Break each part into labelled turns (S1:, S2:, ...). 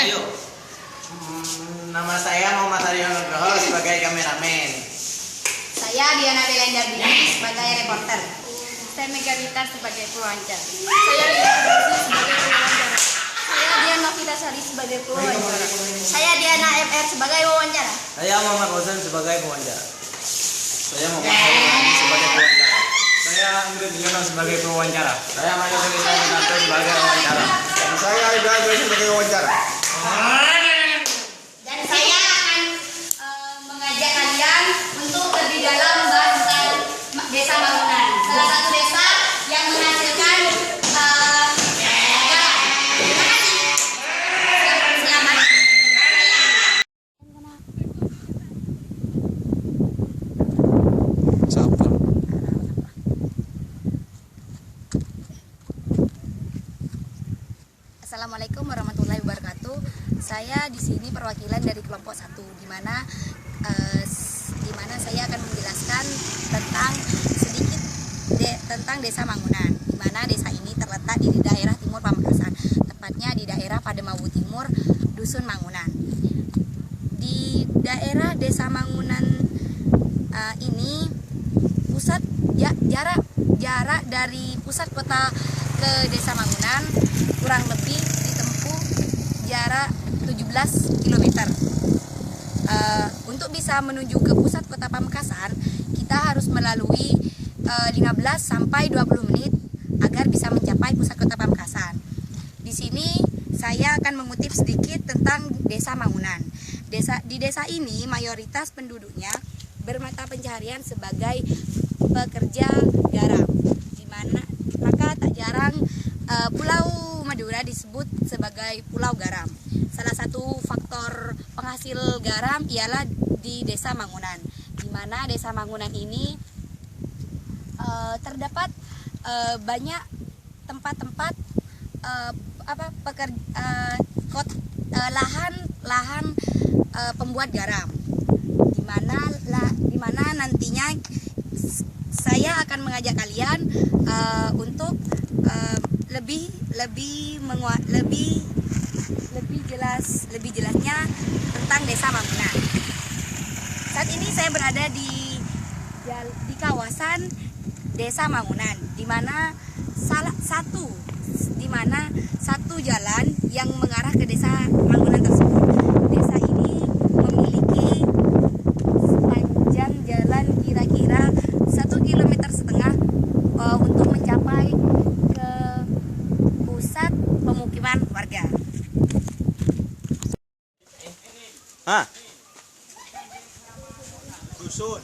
S1: Ayo. Nama saya Muhammad Aryo Nugroho sebagai kameramen.
S2: Saya Diana Belendardini sebagai reporter.
S3: Saya Megalita sebagai pewawancara.
S2: Saya Lili Firdausi sebagai pewawancara. Saya Diana Vitasari sebagai pewawancara. Saya Diana MR sebagai wawancara.
S1: Saya Muhammad Fauzan sebagai pewawancara. Saya Muhammad Hairul sebagai pewawancara. Saya Andri Diono sebagai pewawancara. Saya Mario Felisanto sebagai pewawancara. Dan saya Ibrahim sebagai pewawancara.
S2: Dan saya akan mengajak kalian untuk lebih dalam membahas tentang desa bangunan. Salah satu desa yang menghasilkan selamat. Assalamualaikum warahmatullahi wabarakatuh. Saya di sini perwakilan dari kelompok 1 di mana saya akan menjelaskan tentang sedikit tentang Desa Mangunan, di mana desa ini terletak di daerah timur Pamekasan, tepatnya di daerah Pademawu Timur, Dusun Mangunan. Di daerah Desa Mangunan ini jarak dari pusat kota ke Desa Mangunan kurang lebih ditempuh jarak 17 km. Untuk bisa menuju ke pusat kota Pamekasan, kita harus melalui 15 sampai 20 menit agar bisa mencapai pusat kota Pamekasan. Di sini saya akan mengutip sedikit tentang Desa Mangunan. Di desa ini mayoritas penduduknya bermata pencaharian sebagai pekerja garam. Maka tak jarang Pulau Madura disebut sebagai Pulau Garam. Salah satu faktor penghasil garam ialah di Desa Mangunan, di mana Desa Mangunan ini terdapat banyak tempat-tempat lahan pembuat garam, di mana nantinya saya akan mengajak kalian untuk lebih jelasnya tentang Desa Mangunan. Saat ini saya berada di kawasan Desa Mangunan, di mana satu jalan yang mengarah ke Desa Mangunan tersebut. Desa ini memiliki sepanjang jalan kira-kira 1,5 km untuk mencapai ke pusat pemukiman warga.
S1: Dusun.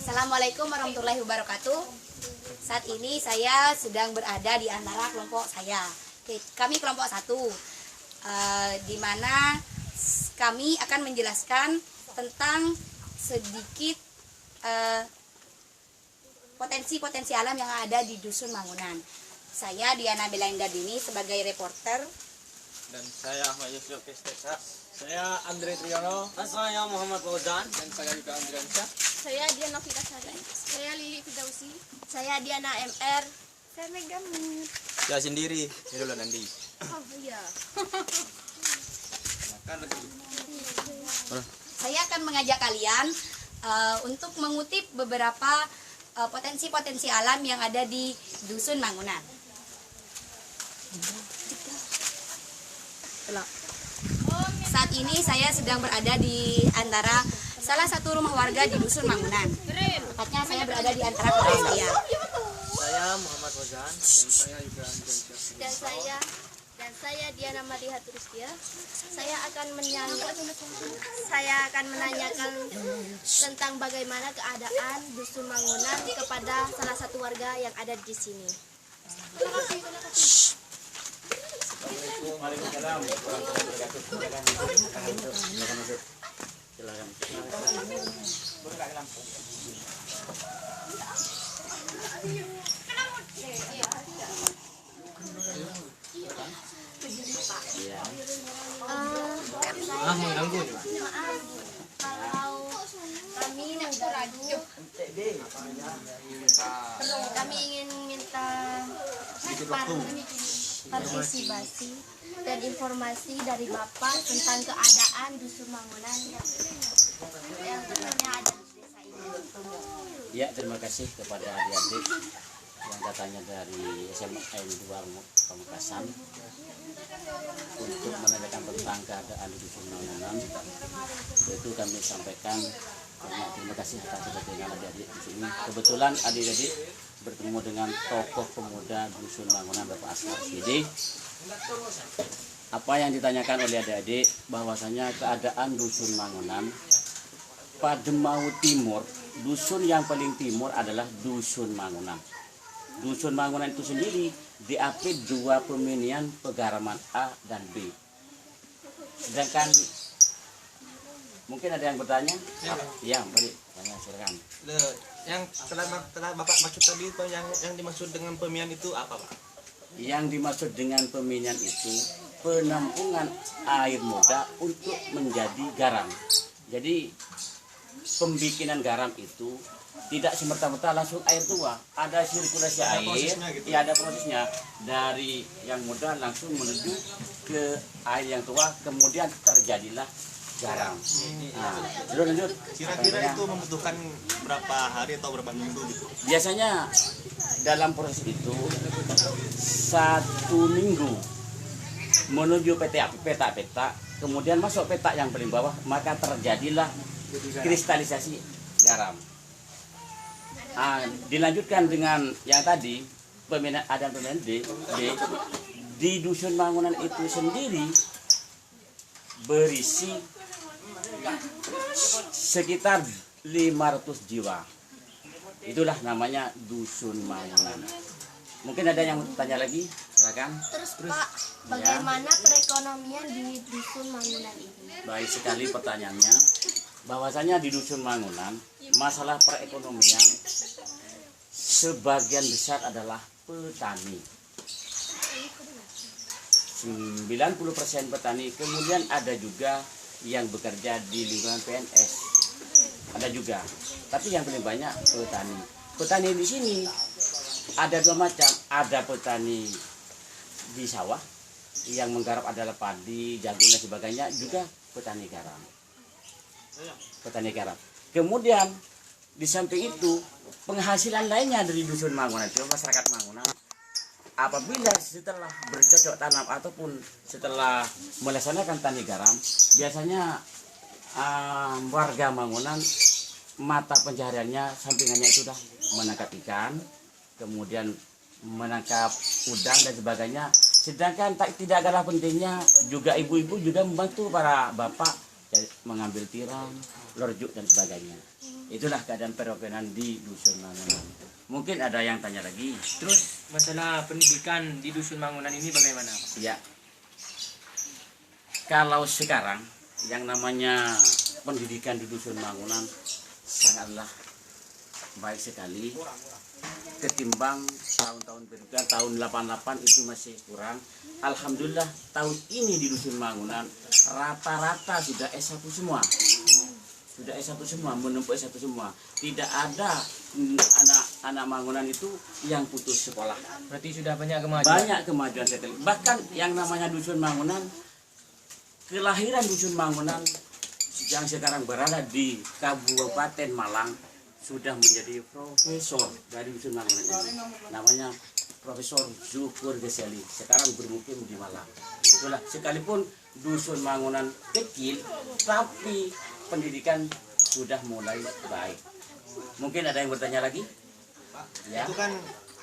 S2: Assalamualaikum warahmatullahi wabarakatuh. Saat ini saya sedang berada di antara kelompok saya. Kami kelompok 1, di mana kami akan menjelaskan tentang sedikit potensi-potensi alam yang ada di Dusun Mangunan. Saya Diana Belendardini sebagai reporter.
S1: Dan saya Ahmad Yusuf Kestesa.
S4: Saya Andre Triyono.
S1: Saya Muhammad Fauzan.
S4: Dan saya juga Andriansyah.
S3: Saya Diana Vitasari. Saya Lili Firdausi.
S2: Saya Diana MR.
S3: Saya Megalita.
S1: Saya sendiri. Hirul Nandi.
S3: Oh iya.
S2: Saya akan mengajak kalian untuk mengutip beberapa potensi-potensi alam yang ada di Dusun Mangunan. Saat ini saya sedang berada di antara salah satu rumah warga di Dusun Mangunan. Tepatnya saya berada di antara keluarga saya.
S1: Saya Muhammad Fauzan.
S4: Dan saya juga Andriansyah.
S3: Dan saya Diana Mariha Turistia. Saya akan menanyakan tentang bagaimana keadaan Dusun Mangunan kepada salah satu warga yang ada di sini.
S1: Waalaikumsalam warahmatullahi wabarakatuh. Mengganggu juga.
S3: Kalau kami ingin minta partisipasi dan informasi dari Bapak tentang keadaan Dusun Mangunan yang tentunya ada di desa ini.
S5: Ya, terima kasih kepada adik-adik yang datangnya dari SMA 2 Pamekasan untuk menanyakan tentang keadaan di Dusun Mangunan. Itu kami sampaikan terima kasih atas kedatangan adik-adik di sini. Kebetulan adik-adik bertemu dengan tokoh pemuda Dusun Mangunan Bapak Asmar Sidi. Apa yang ditanyakan oleh adik-adik bahwasanya keadaan Dusun Mangunan pada Mau Timur, dusun yang paling timur adalah Dusun Mangunan. Dusun Mangunan itu sendiri diapit 2 peminian pegaraman A dan B. Sedangkan mungkin ada yang bertanya? Ya, beri tanya silakan.
S1: Yang telah Bapak maksud tadi itu yang dimaksud dengan pemilihan itu apa, Pak?
S5: Yang dimaksud dengan peminian itu penampungan air muda untuk menjadi garam. Jadi pembikinan garam itu tidak semerta-merta langsung air tua, ada sirkulasi air,
S1: gitu.
S5: ya ada prosesnya dari yang muda langsung menuju ke air yang tua, kemudian terjadilah garam. Nah, lanjut.
S1: Kira-kira itu membutuhkan berapa hari atau berapa minggu gitu?
S5: Biasanya dalam proses itu 1 minggu menuju peta, kemudian masuk peta yang paling bawah, maka terjadilah kristalisasi garam. Dilanjutkan dengan yang tadi pemilihan A dan pemilihan D. Di Dusun Mangunan itu sendiri berisi sekitar 500 jiwa. Itulah namanya Dusun Mangunan. Mungkin ada yang tanya lagi, silakan.
S3: Terus Pak, bagaimana perekonomian di Dusun Mangunan ini?
S5: Baik sekali pertanyaannya. Bahwasanya di Dusun Mangunan masalah perekonomian sebagian besar adalah petani. 90% petani, kemudian ada juga yang bekerja di lingkungan PNS. Ada juga. Tapi yang paling banyak petani. Petani di sini ada 2 macam. Ada petani di sawah yang menggarap adalah padi, jagung dan sebagainya, juga petani garam. Petani garam. Kemudian di samping itu penghasilan lainnya dari Dusun Mangunan itu masyarakat Mangunan apabila setelah bercocok tanam ataupun setelah melaksanakan tani garam, biasanya warga Mangunan mata pencahariannya sampingannya itu sudah menangkap ikan, kemudian menangkap udang dan sebagainya. Sedangkan tidak kalah pentingnya juga ibu-ibu juga membantu para bapak mengambil tiram, lorjuk dan sebagainya. Itulah keadaan perekonomian di Dusun Mangunan. Mungkin ada yang tanya lagi.
S1: Terus masalah pendidikan di Dusun Mangunan ini bagaimana, Pak?
S5: Ya. Kalau sekarang yang namanya pendidikan di Dusun Mangunan sangatlah baik sekali. Ketimbang tahun-tahun berikutnya, tahun 88 itu masih kurang. Alhamdulillah tahun ini di Dusun Mangunan rata-rata sudah S1 semua. Sudah S1 semua, menempuh S1 semua. Tidak ada anak Mangunan itu yang putus sekolah.
S1: Berarti sudah banyak kemajuan.
S5: Banyak kemajuan sekali. Bahkan yang namanya Dusun Mangunan, kelahiran Dusun Mangunan yang sekarang berada di Kabupaten Malang sudah menjadi profesor dari Dusun Mangunan ini. Namanya Profesor Zukur Geseli. Sekarang bermukim di Malang. Itulah, sekalipun Dusun Mangunan kecil, tapi pendidikan sudah mulai baik. Mungkin ada yang bertanya lagi?
S6: Pak,
S5: Ya.
S6: itu kan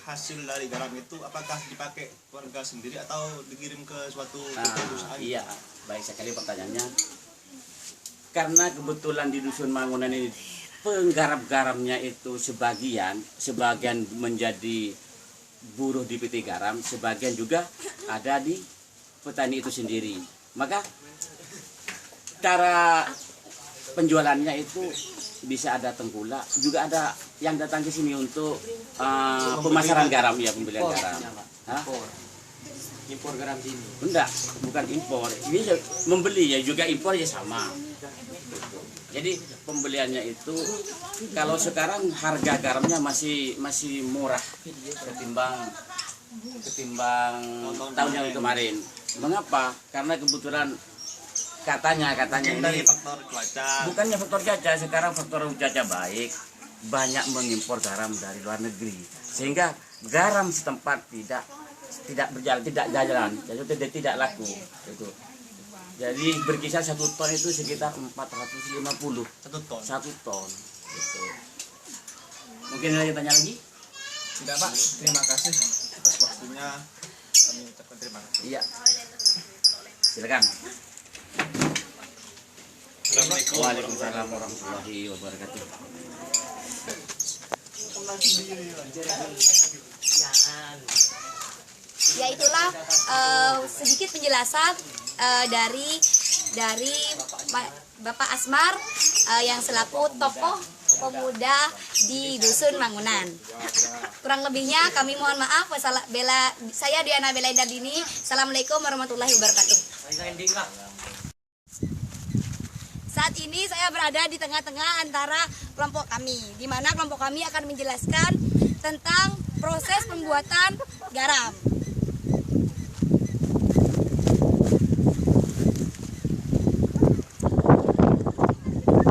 S6: hasil dari garam itu apakah dipakai warga sendiri atau dikirim ke suatu perusahaan?
S5: Iya, baik sekali pertanyaannya. Karena kebetulan di Dusun Mangunan ini penggarap garamnya itu sebagian menjadi buruh di PT Garam, sebagian juga ada di petani itu sendiri. Maka cara penjualannya itu bisa ada tengkulak, juga ada yang datang ke sini untuk pemasaran garam, ya, pembelian garam. Hah?
S1: Impor garam sini.
S5: Enggak, bukan impor. Ini membeli ya, juga impor ya sama. Jadi pembeliannya itu kalau sekarang harga garamnya masih murah ketimbang ketimbang tahun yang kemarin. Mengapa? Karena kebetulan katanya
S6: Mungkin dari
S5: ini
S6: faktor cuaca.
S5: bukannya faktor cuaca, sekarang faktor cuaca baik, banyak mengimpor garam dari luar negeri, sehingga garam setempat tidak berjalan, tidak jalan, jadi tidak laku. Itu. Jadi berkisar 1 ton itu sekitar 450.
S6: 1 ton.
S5: 1 ton. Gitu. Mungkin ada yang tanya lagi?
S6: Tidak Pak, terima kasih atas waktunya. Kami ucapkan terima kasih.
S5: Iya. Silakan.
S6: Assalamualaikum
S5: Waalaikumsalam warahmatullahi wabarakatuh.
S2: Ya itulah sedikit penjelasan dari Bapak Asmar yang selaku tokoh pemuda di Dusun Mangunan. Kurang lebihnya kami mohon maaf. Saya Diana Bella Indardini. Assalamualaikum warahmatullahi wabarakatuh. Saat ini saya berada di tengah-tengah antara kelompok kami, di mana kelompok kami akan menjelaskan tentang proses pembuatan garam.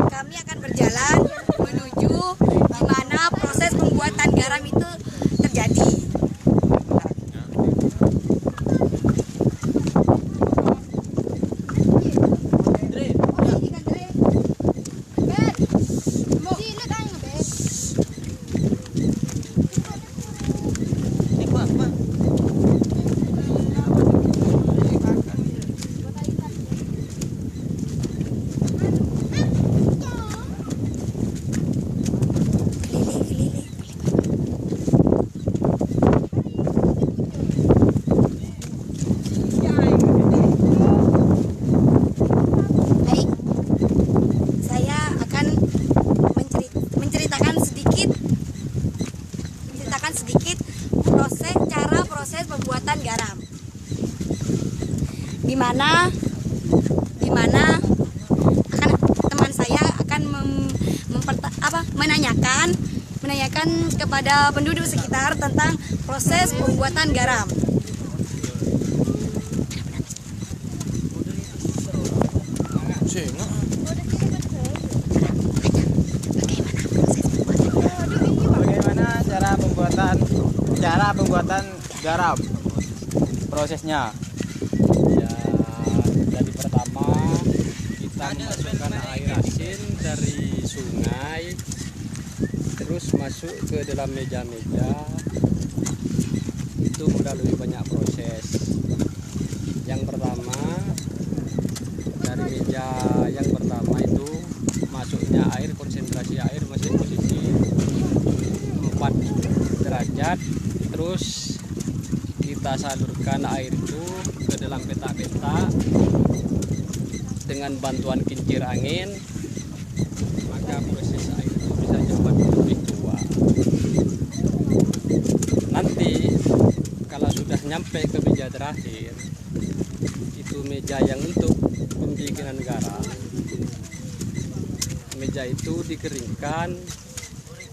S2: Kami akan berjalan menuju di mana proses pembuatan garam itu terjadi. Baik, saya akan menceritakan sedikit proses pembuatan garam. Di mana akan teman saya akan menanyakan kepada penduduk sekitar tentang proses pembuatan garam.
S1: Bagaimana cara pembuatan garam? Prosesnya.
S4: Ya, jadi pertama kita memasukkan air asin dari sungai, terus masuk ke dalam meja-meja. Itu melalui banyak proses. Yang pertama, dari meja yang pertama itu masuknya air, konsentrasi air masih posisi 4 derajat, terus kita salurkan air itu ke dalam petak-petak dengan bantuan kincir angin, maka proses air itu bisa cepat lebih tua. Nanti kalau sudah nyampe ke meja terakhir, itu meja yang untuk pembikinan garam, meja itu dikeringkan,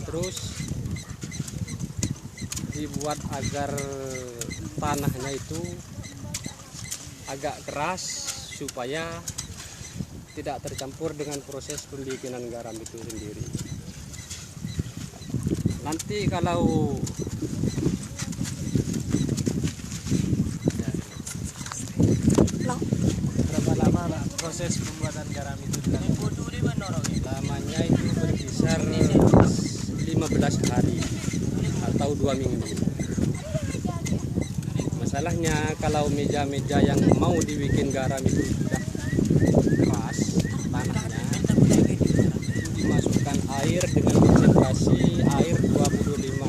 S4: terus dibuat agar tanahnya itu agak keras supaya tidak tercampur dengan proses pembikinan garam itu sendiri. Nanti kalau
S1: Berapa lama Pak, proses pembuatan garam itu dilakukan?
S4: lamanya itu berkisar 15 hari atau 2 minggu. Masalahnya kalau meja-meja yang mau dibikin garam itu sudah keras tanahnya, dimasukkan air dengan konsentrasi air 25.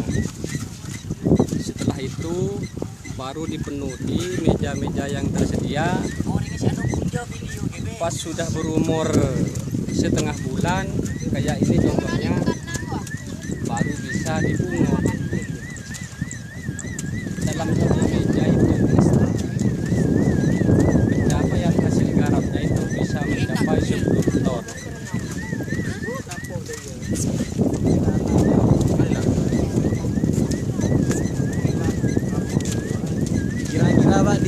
S4: Setelah itu baru dipenuhi meja-meja yang tersedia. Pas sudah berumur setengah bulan kayak ini contohnya, baru bisa dipungut. Dalam satu meja itu pencapaian hasil garamnya itu bisa mencapai 10 ton.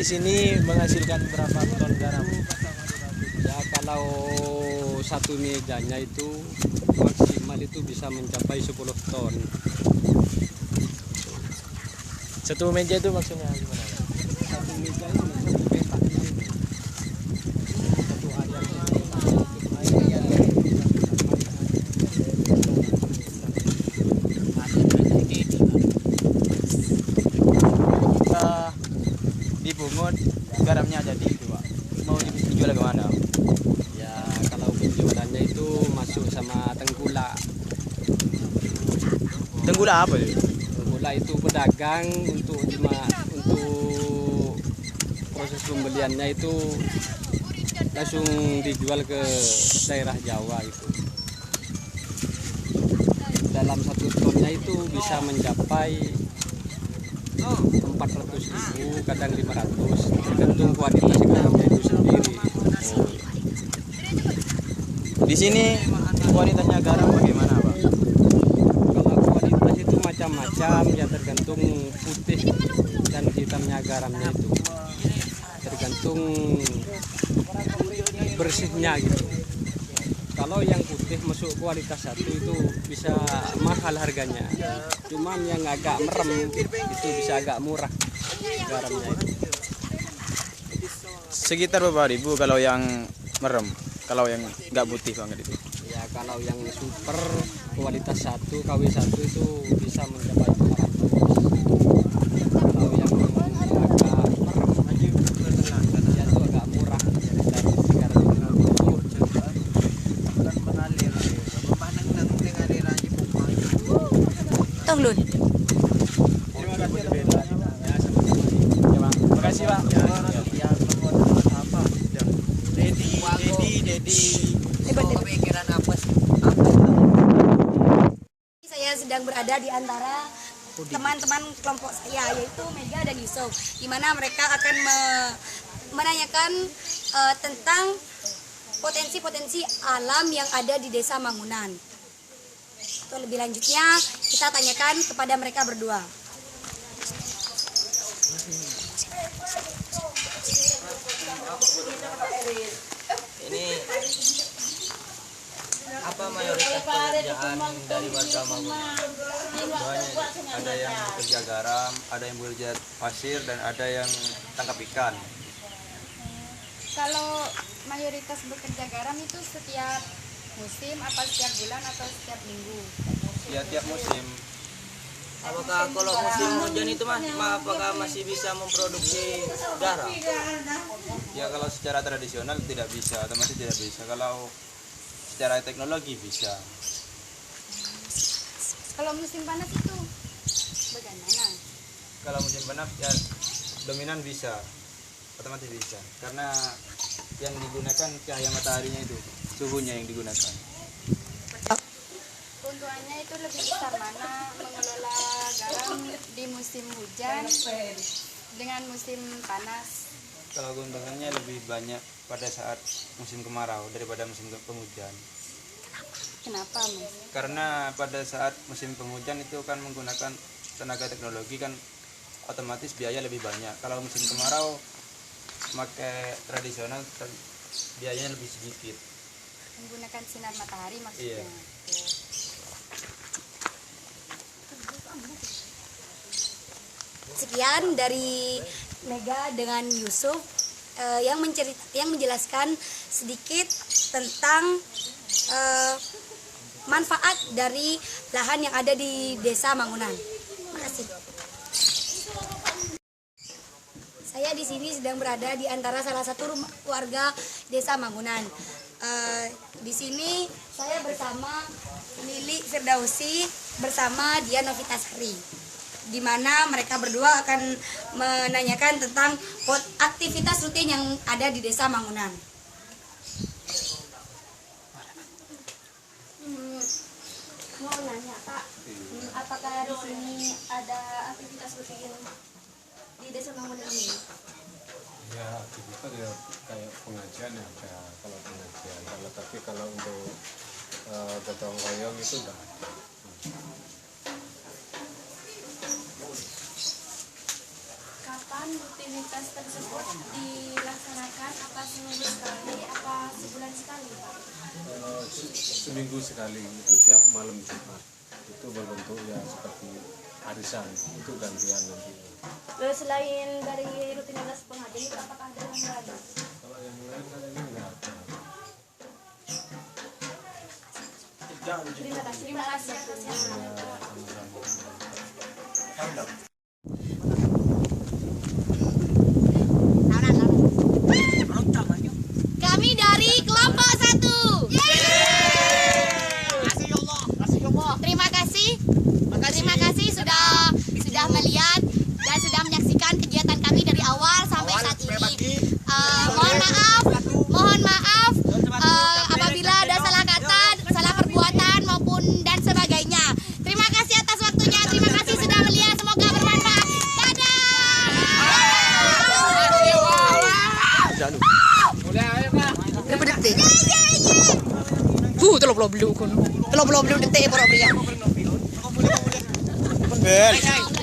S1: sini menghasilkan berapa ton garam?
S4: Ya kalau satu mejanya itu maksimal itu bisa mencapai 10 ton.
S1: Satu meja itu maksudnya gimana?
S4: Satu meja ini satu petak ini. Satu
S1: Dipungut garamnya jadi itu Pak. Mau dijual ke mana?
S4: ya kalau penjualannya itu masuk sama tengkulak.
S1: Tenggula apa itu?
S4: Tengkulak itu pedagang untuk proses pembeliannya itu langsung dijual ke daerah Jawa itu. Dalam satu tonnya itu bisa mencapai 400.000, kadang 500, tergantung kualitas garamnya itu sendiri.
S1: Di sini kualitasnya garam bagaimana Pak?
S4: Kalau kualitas itu macam-macam, ya tergantung putih dan hitamnya garamnya itu, tergantung bersihnya gitu. Kalau yang putih masuk kualitas 1 itu bisa mahal harganya. Cuman yang agak merem itu bisa agak murah garamnya itu.
S1: Sekitar berapa ribu kalau yang merem? Kalau yang nggak putih banget itu?
S4: Ya kalau yang super kualitas 1 KW1 itu bisa mencapai 400. Kalau yang agak merem ya itu agak murah dari 350.
S2: Tong Lun.
S1: Terima kasih Pak.
S2: Saya sedang berada di antara teman-teman kelompok saya, yaitu Mega dan Yusuf, di mana mereka akan menanyakan tentang potensi-potensi alam yang ada di Desa Mangunan. Untuk lebih lanjutnya kita tanyakan kepada mereka berdua.
S7: Ini apa mayoritas pekerjaan dari warga Mangunan?
S8: Banyak, ada yang bekerja garam, ada yang bekerja pasir, dan ada yang tangkap ikan.
S2: Kalau mayoritas bekerja garam itu setiap musim, apa setiap bulan atau setiap minggu?
S8: Ya tiap musim.
S7: Apakah kalau musim hujan itu apakah masih bisa memproduksi garam?
S8: Ya kalau secara tradisional tidak bisa, otomatis tidak bisa. Kalau secara teknologi bisa.
S2: Kalau musim panas itu bagaimana?
S8: Kalau musim panas ya dominan bisa, otomatis bisa. Karena yang digunakan cahaya mataharinya itu, suhunya yang digunakan.
S2: Keuntungannya itu lebih besar mana mengelola garam di musim hujan dengan musim panas?
S8: Kalau keuntungannya lebih banyak pada saat musim kemarau daripada musim penghujan.
S2: Kenapa, Mas?
S8: Karena pada saat musim penghujan itu kan menggunakan tenaga teknologi, kan otomatis biaya lebih banyak. Kalau musim kemarau pakai tradisional biayanya lebih sedikit.
S2: Menggunakan sinar matahari maksudnya.
S8: Iya.
S2: Sekian dari Mega dengan Yusuf yang menjelaskan sedikit tentang manfaat dari lahan yang ada di Desa Mangunan. Terima kasih. Saya di sini sedang berada di antara salah satu warga Desa Mangunan. Di sini saya bersama Lili Firdausi bersama Dian Novitasari, di mana mereka berdua akan menanyakan tentang aktivitas rutin yang ada di Desa Mangunan.
S3: Mau nanya Pak, apakah di sini ada aktivitas rutin di Desa Mangunan ini?
S9: Ya aktivitas ya kayak pengajian ya, kayak kalau pengajian. Tapi kalau untuk gotong royong itu enggak ada.
S3: Kapan kapan rutinitas tersebut dilaksanakan? Apa seminggu sekali? Apa sebulan sekali, Pak?
S9: Seminggu sekali, itu tiap malam Jumat. Itu berbentuk ya seperti arisan, itu gantian nanti.
S3: Lalu selain dari rutinitas pengajian itu apakah ada yang lain?
S9: Kalau yang lain kan ini enggak ada.
S3: Terima kasih atas yang
S2: Kami dari kelompok 1. Terima kasih sudah melihat dan sudah menyaksikan kegiatan kami dari awal sampai saat ini. Mohon maaf apabila ada salah kata, salah perbuatan maupun dan sebagainya. Terima kasih atas waktunya. Terima kasih sudah melihat. Semoga bermanfaat. Dadah. Telur belum detik,